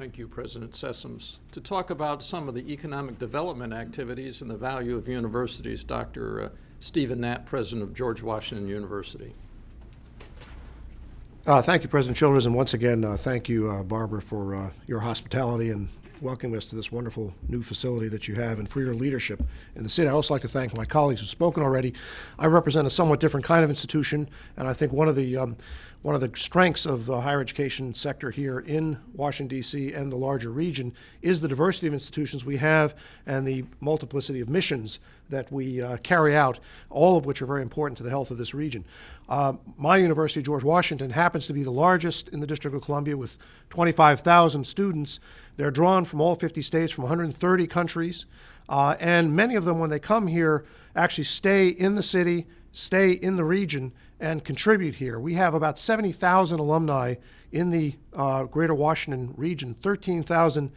Thank you, President Sessoms. To talk about some of the economic development activities and the value of universities, Dr. Stephen Knapp, President of George Washington University. Thank you, President Childers, and once again, thank you, Barbara, for your hospitality and welcoming us to this wonderful new facility that you have and for your leadership in the city. I'd also like to thank my colleagues who've spoken already. I represent a somewhat different kind of institution, and I think one of the strengths of the higher education sector here in Washington, D.C. and the larger region is the diversity of institutions we have and the multiplicity of missions that we carry out, all of which are very important to the health of this region. My university, George Washington, happens to be the largest in the District of Columbia with 25,000 students. They're drawn from all 50 states, from 130 countries, and many of them, when they come here, actually stay in the city, stay in the region, and contribute here. We have about 70,000 alumni in the greater Washington region, 13,000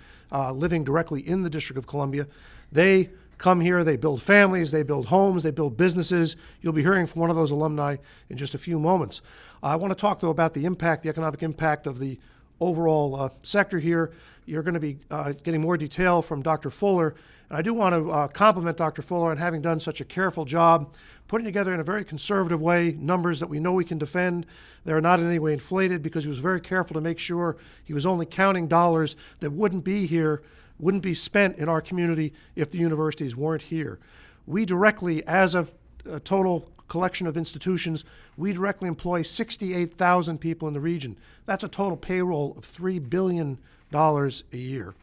living directly in the District of Columbia. They come here, they build families, they build homes, they build businesses. You'll be hearing from one of those alumni in just a few moments. I want to talk, though, about the impact, the economic impact of the overall sector here. You're going to be getting more detail from Dr. Fuller. And I do want to compliment Dr. Fuller on having done such a careful job, putting together in a very conservative way numbers that we know we can defend. They're not in any way inflated, because he was very careful to make sure he was only counting dollars that wouldn't be here, wouldn't be spent in our community if the universities weren't here. We directly, as a total collection of institutions, we directly employ 68,000 people in the region. That's a total payroll of $3 billion a year.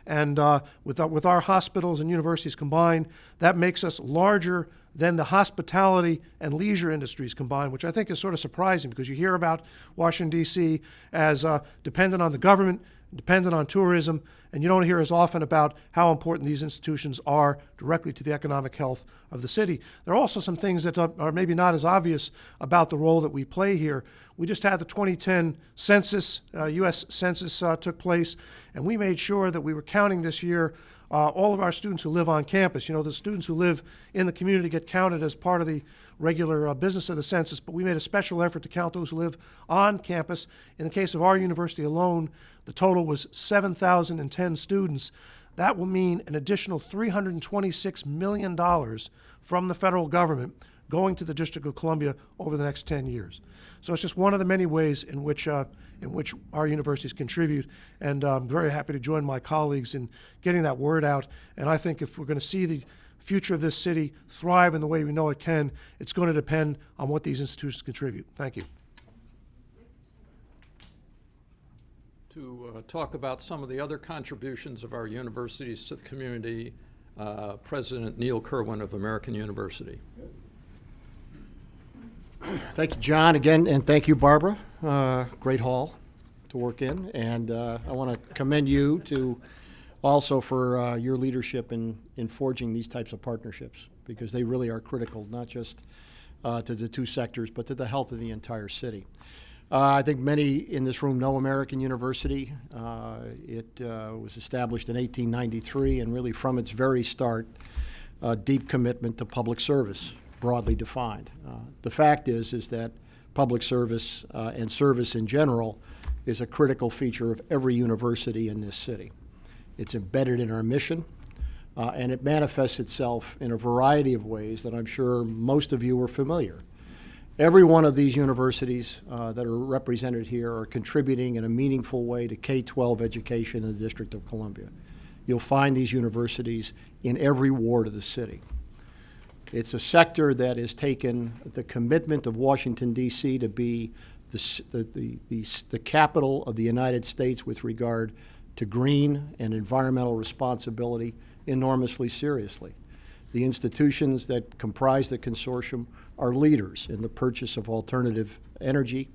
And with our hospitals and universities combined, that makes us larger than the hospitality and leisure industries combined, which I think is sort of surprising, because you hear about Washington, D.C. as dependent on the government, dependent on tourism, and you don't hear as often about how important these institutions are directly to the economic health of the city. There are also some things that are maybe not as obvious about the role that we play here. We just had the 2010 census, U.S. Census took place, and we made sure that we were counting this year all of our students who live on campus. You know, the students who live in the community get counted as part of the regular business of the census, but we made a special effort to count those who live on campus. In the case of our university alone, the total was 7,010 students. That will mean an additional $326 million from the federal government going to the District of Columbia over the next 10 years. So it's just one of the many ways in which our universities contribute, and I'm very happy to join my colleagues in getting that word out. And I think if we're going to see the future of this city thrive in the way we know it can, it's going to depend on what these institutions contribute. Thank you. To talk about some of the other contributions of our universities to the community, President Neil Kerwin of American University. Thank you, John, again, and thank you, Barbara. Great hall to work in, and I want to commend you also for your leadership in forging these types of partnerships, because they really are critical, not just to the two sectors, but to the health of the entire city. I think many in this room know American University. It was established in 1893, and really from its very start, deep commitment to public service, broadly defined. The fact is that public service and service in general is a critical feature of every university in this city. It's embedded in our mission, and it manifests itself in a variety of ways that I'm sure most of you are familiar. Every one of these universities that are represented here are contributing in a meaningful way to K-12 education in the District of Columbia. You'll find these universities in every ward of the city. It's a sector that has taken the commitment of Washington, D.C. to be the capital of the United States with regard to green and environmental responsibility enormously seriously. The institutions that comprise the consortium are leaders in the purchase of alternative energy,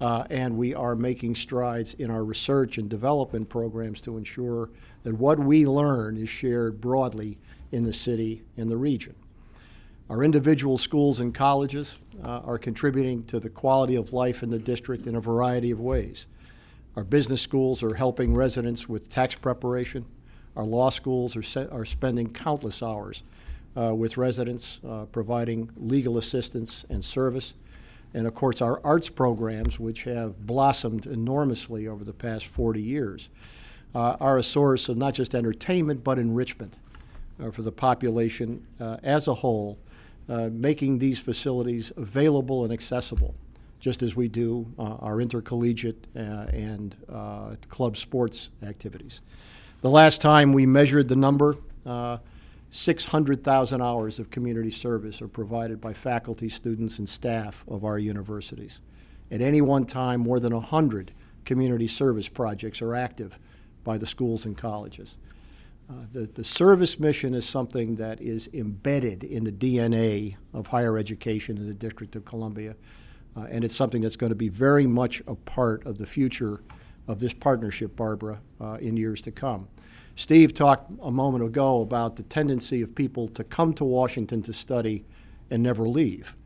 and we are making strides in our research and development programs to ensure that what we learn is shared broadly in the city and the region. Our individual schools and colleges are contributing to the quality of life in the district in a variety of ways. Our business schools are helping residents with tax preparation. Our law schools are spending countless hours with residents, providing legal assistance and service. And of course, our arts programs, which have blossomed enormously over the past 40 years, are a source of not just entertainment but enrichment for the population as a whole, making these facilities available and accessible, just as we do our intercollegiate and club sports activities. The last time we measured the number, 600,000 hours of community service are provided by faculty, students, and staff of our universities. At any one time, more than 100 community service projects are active by the schools and colleges. The service mission is something that is embedded in the DNA of higher education in the District of Columbia, and it's something that's going to be very much a part of the future of this partnership, Barbara, in years to come. Steve talked a moment ago about the tendency of people to come to Washington to study and never leave.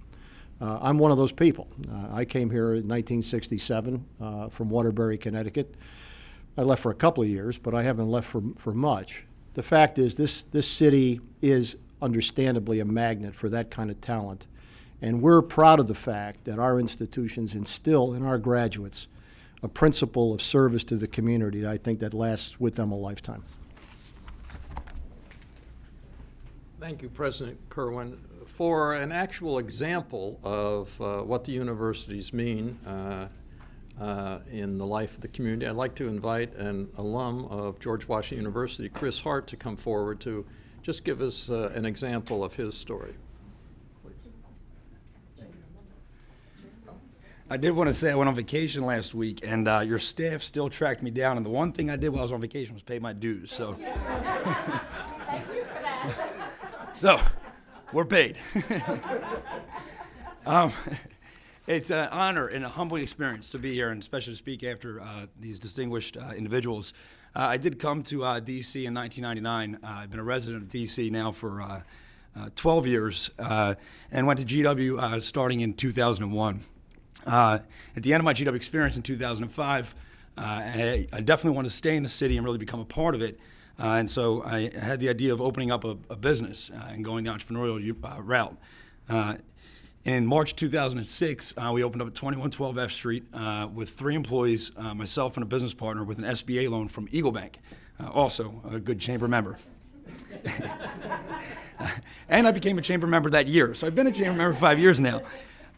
I'm one of those people. I came here in 1967 from Waterbury, Connecticut. I left for a couple of years, but I haven't left for much. The fact is this city is understandably a magnet for that kind of talent, and we're proud of the fact that our institutions instill in our graduates a principle of service to the community that I think that lasts with them a lifetime. Thank you, President Kerwin. For an actual example of what the universities mean in the life of the community, I'd like to invite an alum of George Washington University, Chris Hart, to come forward to just give us an example of his story. I did want to say I went on vacation last week, and your staff still tracked me down, and the one thing I did while I was on vacation was pay my dues, so. So, we're paid. It's an honor and a humbling experience to be here, and especially to speak after these distinguished individuals. I did come to D.C. in 1999. I've been a resident of D.C. now for 12 years, and went to GW starting in 2001. At the end of my GW experience in 2005, I definitely wanted to stay in the city and really become a part of it. And so I had the idea of opening up a business and going the entrepreneurial route. In March 2006, we opened up at 2112 F Street with 3 employees, myself and a business partner, with an SBA loan from Eagle Bank, also a good chamber member. And I became a chamber member that year. So I've been a chamber member for 5 years now.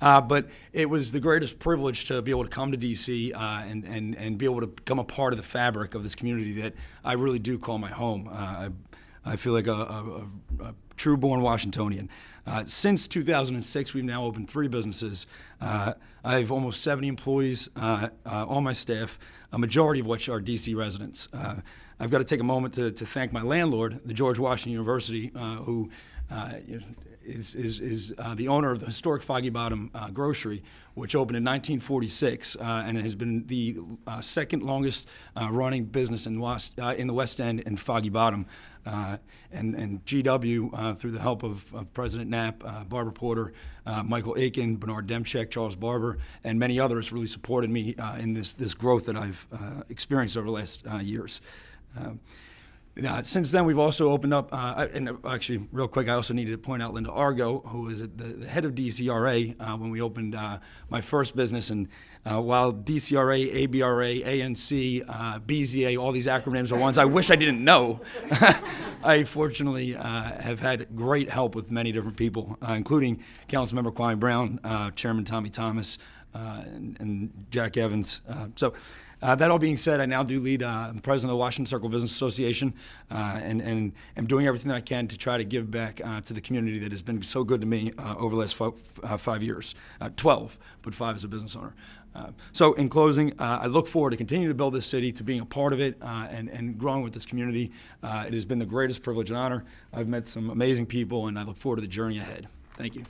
But it was the greatest privilege to be able to come to D.C. And be able to become a part of the fabric of this community that I really do call my home. I feel like a true-born Washingtonian. Since 2006, we've now opened 3 businesses. I have almost 70 employees on my staff, a majority of which are D.C. residents. I've got to take a moment to thank my landlord, the George Washington University, who is the owner of the historic Foggy Bottom Grocery, which opened in 1946 and has been the second longest running business in the West End and Foggy Bottom. And GW, through the help of President Knapp, Barbara Porter, Michael Aiken, Bernard Demchek, Charles Barber, and many others really supported me in this growth that I've experienced over the last years. Since then, we've also opened up, and actually, real quick, I also needed to point out Linda Argo, who is the head of DCRA when we opened my first business. And while DCRA, ABRA, ANC, BZA, all these acronyms are ones I wish I didn't know, I fortunately have had great help with many different people, including Councilmember Kwame Brown, Chairman Tommy Thomas, and Jack Evans. That all being said, I now do lead, I'm the president of the Washington Circle Business Association, and am doing everything that I can to try to give back to the community that has been so good to me over the last 5 years, 12, but 5 as a business owner. So in closing, I look forward to continuing to build this city, to being a part of it, and growing with this community. It has been the greatest privilege and honor. I've met some amazing people, and I look forward to the journey ahead. Thank you.